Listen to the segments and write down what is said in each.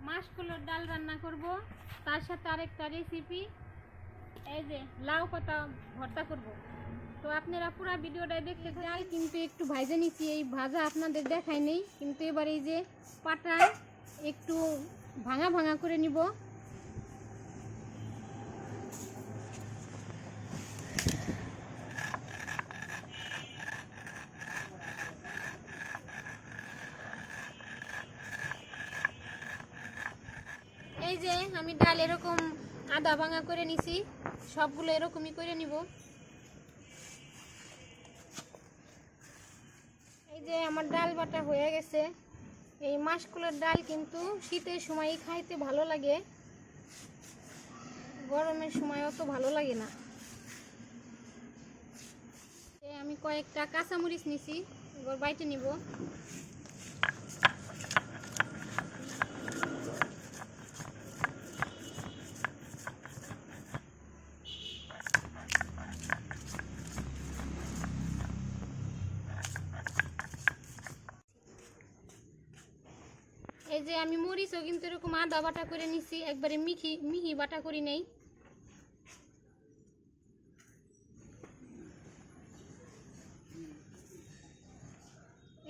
মাসকলাইর ডাল রান্না করব, তার সাথে আরেকটা রেসিপি এই যে লাউ পাতা ভর্তা করব। তো আপনারা পুরো ভিডিওটা দেখতে চাই, কিন্তু একটু ভাজা নিচ্ছি। এই ভাজা আপনাদের দেখাই নেই, কিন্তু এবার এই যে পাটা একটু ভাঙা ভাঙা করে নিব। এই যে আমি ডাল এরকম আধা ভাঙা করে নিছি, সবগুলো এরকমই করে নিব। এই যে আমার ডাল বাটা হয়ে গেছে। এই মাসকলাইর ডাল কিন্তু শীতের সময় খাইতে ভালো লাগে, গরমের সময় অত ভালো লাগে না। আমি কয়েকটা কাঁচামরিচ নিছি, এবার বাইটে নিব। এই যে আমি মরিচও কিন্তু এরকম আদা বাটা করে নিছি, একবারে মিহি বাটা করি নেই।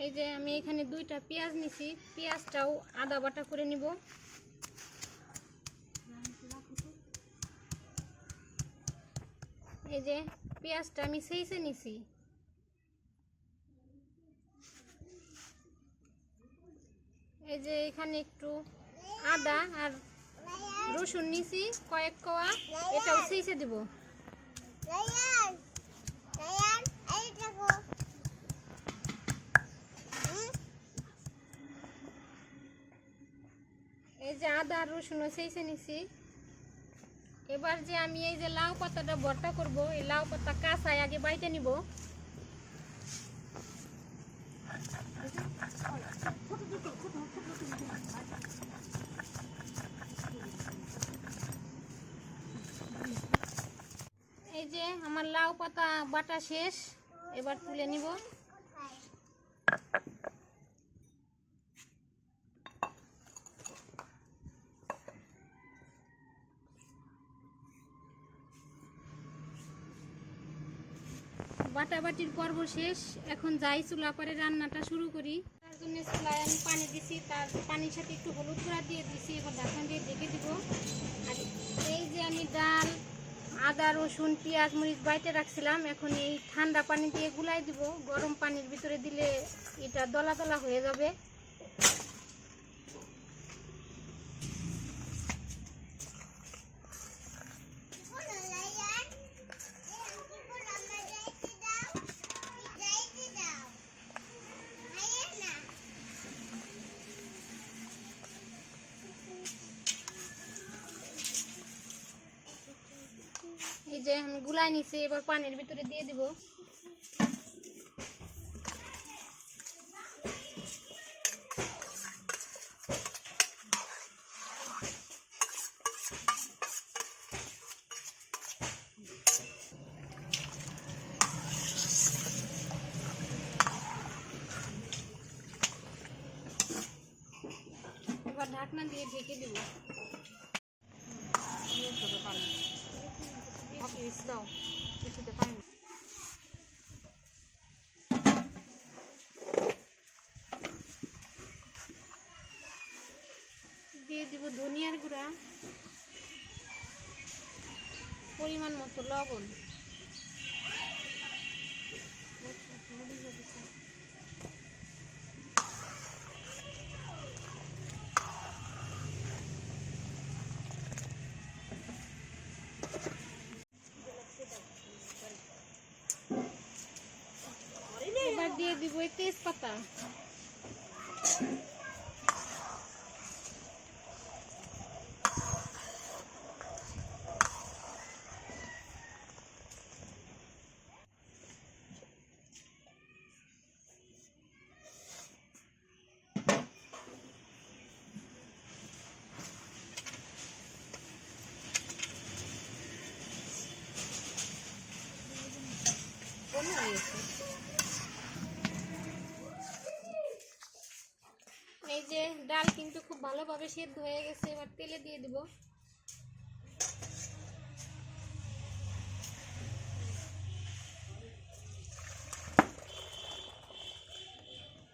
এই যে আমি এখানে দুইটা পেঁয়াজ নিছি, পেঁয়াজটাও আদা বাটা করে নিব। এই যে পেঁয়াজটা আমি সেইসে নিছি। এই যে এখানে একটু আদা আর রসুন নিছি কয়েক কোয়া, এটাও সেইসে দিব। এই যে আদা আর রসুনও সেইসে নিছি। এবার যে আমি এই যে লাউ পাতাটা ভর্তা করব, এই লাউ পাতা কাঁচায় আগে বাইটে নিব। এই যে আমার লাউ পাতা বাটা শেষ, এবার তুলে নিব। বাটাবাটির পর্ব শেষ, এখন যাই চুলা করে রান্নাটা শুরু করি। তার জন্য চুলায় আমি পানি দিছি, তার পানির সাথে একটু হলুদ গুঁড়া দিয়ে দিছি, এবার ঢাকনা দিয়ে ঢেকে দিব। আর এই যে আমি ডাল, আদা রসুন পেঁয়াজ মরিচ বাইটে রাখছিলাম, এখন এই ঠান্ডা পানি দিয়ে গুলাই দিব। গরম পানির ভিতরে দিলে এটা দলা দলা হয়ে যাবে। এই যে আমি গুলাই নিছি, এবার পানির ভিতরে দিয়ে দিব। এবার ঢাকনা দিয়ে ঢেকে দিব। দিয়ে দিব ধনিয়ার গুঁড়া, পরিমাণ মতো লবণ। এবার দিয়ে দিব তেজপাতা। এই যে ডাল কিন্তু খুব ভালোভাবে সেদ্ধ হয়ে গেছে। এবার তেলে দিয়ে দিব।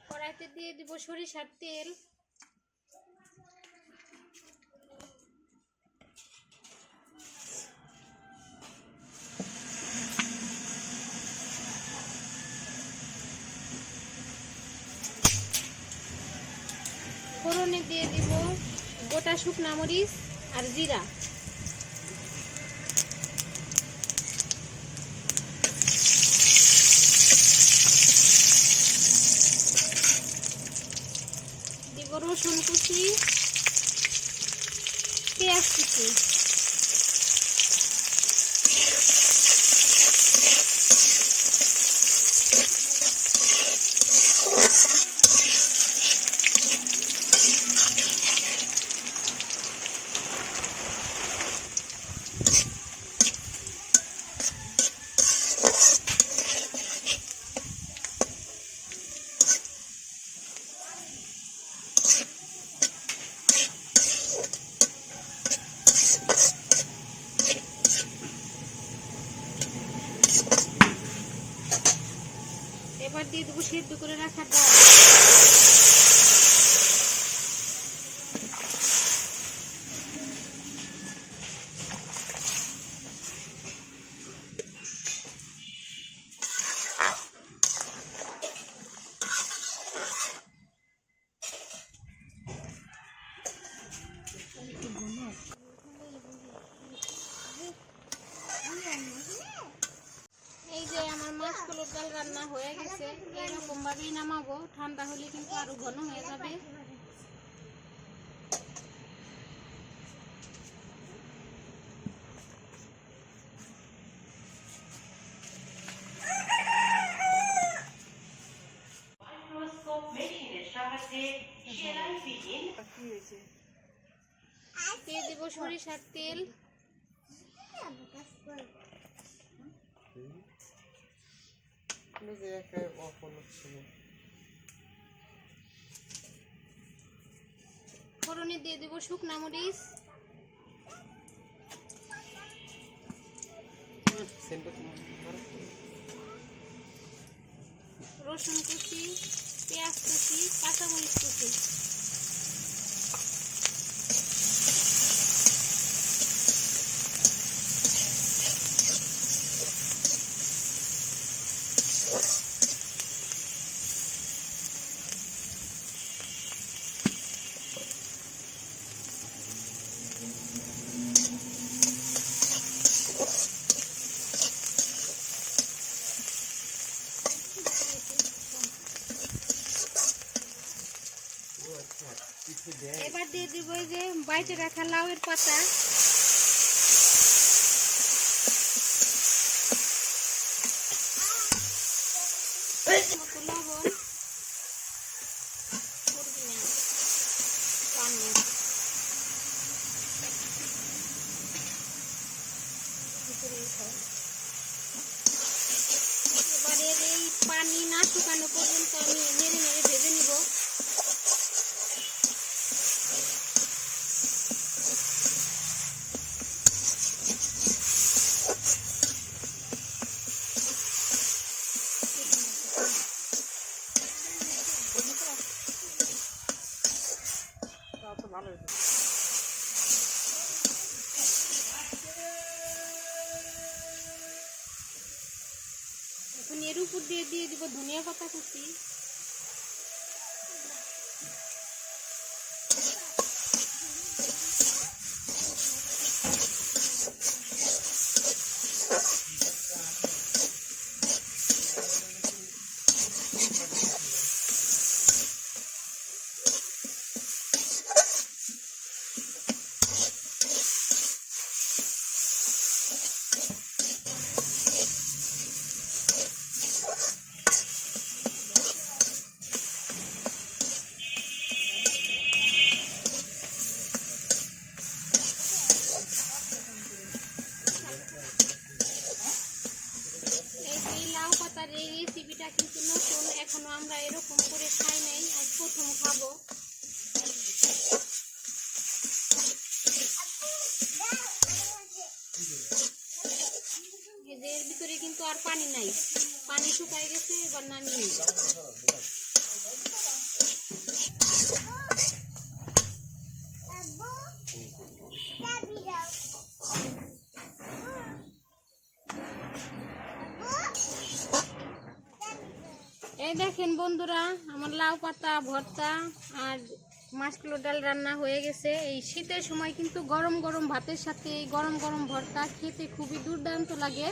কড়াইতে দিয়ে দিব সরিষার তেল। ফোড়নে দিয়ে দিব গোটা শুকনা মরিচ আর জিরা। দিব রসুন কুচি, পেঁয়াজ কুচি। এবার দিয়ে দেবো সেদ্ধ করে রাখা ডাল। এই যে আমার মাছগুলোর ডাল রান্না হয়ে গেছে। এরকম ভাবেই নামাবো, ঠান্ডা হলে কিন্তু আরো ঘন হয়ে যাবে। দিয়ে দিব সরিষার তেল। ফোড়নে দিয়ে দিব শুকনা মরিচ, রসুন কুচি, পেঁয়াজ কুচি, কাঁচামরিচ কুচি। এবার দিয়ে দিব এই যে বাইটে রাখা লাউয়ের পাতা। লবণ, এবারে এই পানি না শুকানো পর্যন্ত আমি নেড়ে নেড়ে ভেজে নিব। এখন এর উপর দিয়ে দিব ধনিয়া পাতা কুচি। এই রেসিপিটা কিন্তু নতুন, এখনো আমরা এরকম করে খাই নাই, আজ প্রথম খাবো। শুকাই গেছে, এবার নামিয়ে নিব। এই দেখেন বন্ধুরা, আমার লাউ পাতা ভর্তা আর মাসকলাই ডাল রান্না হয়ে গেছে। এই শীতের সময় কিন্তু গরম গরম ভাতের সাথে এই গরম গরম ভর্তা খেতে খুবই দুর্দান্ত লাগে।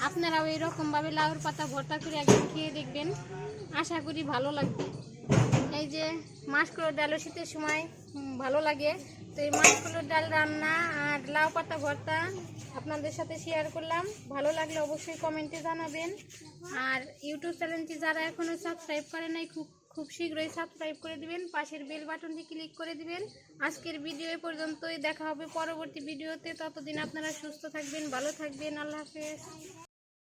আপনারাও এইরকমভাবে লাউর পাতা ভর্তা করে একদিন খেয়ে দেখবেন, আশা করি ভালো লাগবে। এই যে মাসকলাই ডালও শীতের সময় ভালো লাগে। তো এই মাসকলাই ডাল রান্না আর লাউ পাতা ভর্তা আপনাদের সাথে শেয়ার করলাম। ভালো লাগলে অবশ্যই কমেন্টে জানাবেন। আর ইউটিউব চ্যানেলটি যারা এখনও সাবস্ক্রাইব করে নাই খুব শীঘ্রই সাবস্ক্রাইব করে দিবেন, পাশের বেল বাটনটি ক্লিক করে দিবেন। আজকের ভিডিও এ পর্যন্তই, দেখা হবে পরবর্তী ভিডিওতে। ততদিন আপনারা সুস্থ থাকবেন, ভালো থাকবেন। আল্লাহ হাফেজ।